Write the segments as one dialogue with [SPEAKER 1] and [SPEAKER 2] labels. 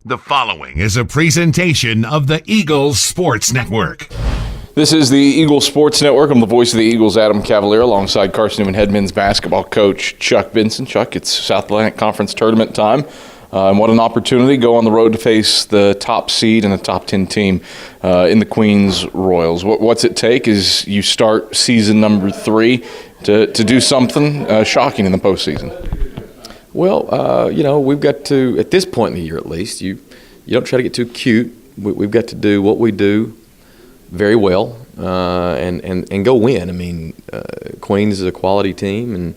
[SPEAKER 1] The following is a presentation of the Eagles Sports Network.
[SPEAKER 2] This is the Eagles Sports Network. I'm the voice of the Eagles, Adam Cavalier, alongside Carson-Newman head men's basketball coach Chuck Benson. Chuck, it's South Atlantic Conference tournament time. And what an opportunity. Go on the road to face the top seed and the top 10 team in the Queens Royals. What's it take as you start season number 3 to do something shocking in the postseason?
[SPEAKER 3] Well, we've got to, at this point in the year at least, you don't try to get too cute. We've got to do what we do very well and go win. I mean, Queens is a quality team, and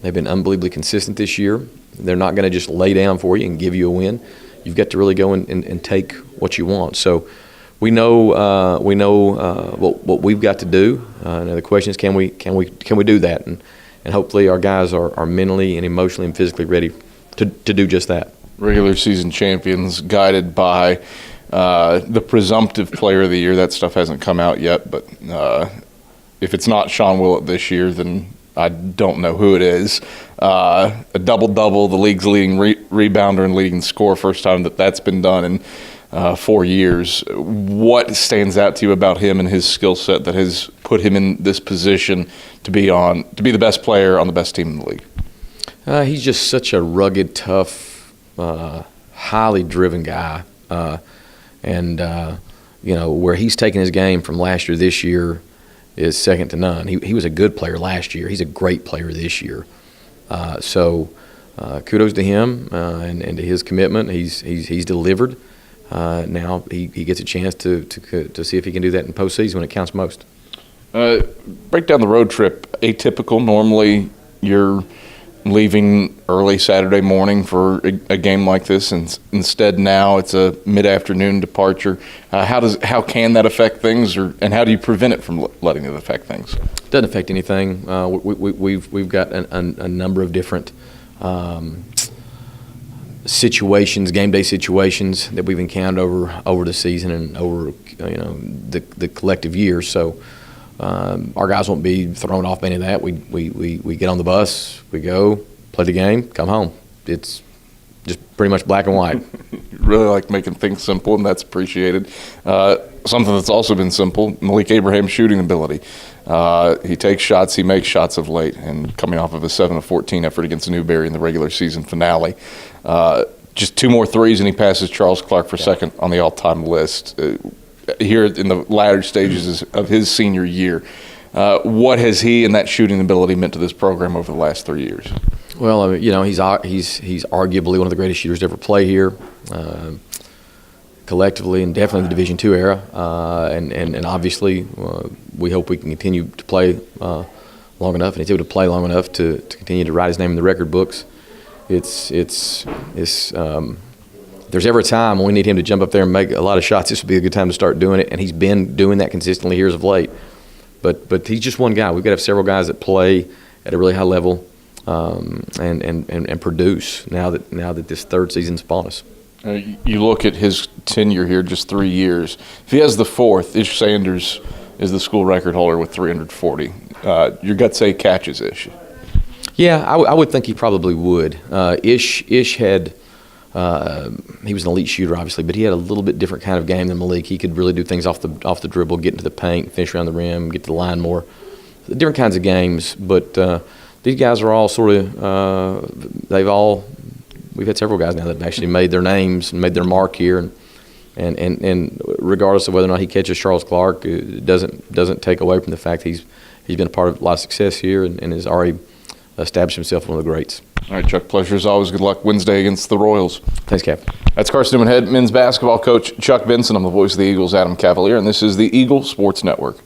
[SPEAKER 3] they've been unbelievably consistent this year. They're not going to just lay down for you and give you a win. You've got to really go and take what you want. So we know what we've got to do. Now the question is, can we do that? And hopefully our guys are mentally and emotionally and physically ready to do just that. Regular
[SPEAKER 2] season champions, guided by the presumptive player of the year. That stuff hasn't come out yet, but if it's not Sean Willett this year, then I don't know who it is. A double-double, the league's leading rebounder and leading scorer, first time that's been done in 4 years. What stands out to you about him and his skill set that has put him in this position to be the best player on the best team in the league?
[SPEAKER 3] He's just such a rugged, tough, highly driven guy. Where he's taken his game from last year to this year is second to none. He was a good player last year. He's a great player this year. So kudos to him and to his commitment. He's delivered. Now he gets a chance to see if he can do that in postseason when it counts most.
[SPEAKER 2] Break down the road trip. Atypical. Normally you're leaving early Saturday morning for a game like this, and instead now it's a mid-afternoon departure. How can that affect things, and how do you prevent it from letting it affect things?
[SPEAKER 3] It doesn't affect anything. We've got a number of different situations, game day situations that we've encountered over the season and over the collective year. So our guys won't be thrown off by any of that. We get on the bus, we go play the game, come home. It's just pretty much black and white.
[SPEAKER 2] Really like making things simple, and that's appreciated. Something that's also been simple, Malik Abraham's shooting ability. He takes shots, he makes shots of late, and coming off of a 7-14 effort against Newberry in the regular season finale. Just 2 more threes, and he passes Charles Clark for second on the all-time list. Here in the latter stages of his senior year, what has he and that shooting ability meant to this program over the last 3 years?
[SPEAKER 3] Well, I mean, he's arguably one of the greatest shooters to ever play here, collectively and definitely in the Division II era. And obviously, we hope we can continue to play long enough, and he's able to play long enough to continue to write his name in the record books. If there's ever a time when we need him to jump up there and make a lot of shots, this would be a good time to start doing it, and he's been doing that consistently here as of late. But he's just one guy. We've got to have several guys that play at a really high level and produce now that this third season's upon us.
[SPEAKER 2] You look at his tenure here, just 3 years. If he has the fourth, Ish Sanders is the school record holder with 340. Your gut say catches Ish.
[SPEAKER 3] Yeah, I would think he probably would. Ish had. He was an elite shooter, obviously, but he had a little bit different kind of game than Malik. He could really do things off the dribble, get into the paint, finish around the rim, get to the line more. Different kinds of games, but these guys are all sort of we've had several guys now that have actually made their names and made their mark here, and regardless of whether or not he catches Charles Clark, it doesn't take away from the fact he's been a part of a lot of success here and has already established himself as one of the greats.
[SPEAKER 2] All right, Chuck, pleasure as always. Good luck Wednesday against the Royals.
[SPEAKER 3] Thanks, Cap.
[SPEAKER 2] That's Carson-Newman head men's basketball coach Chuck Benson. I'm the voice of the Eagles, Adam Cavalier, and this is the Eagle Sports Network.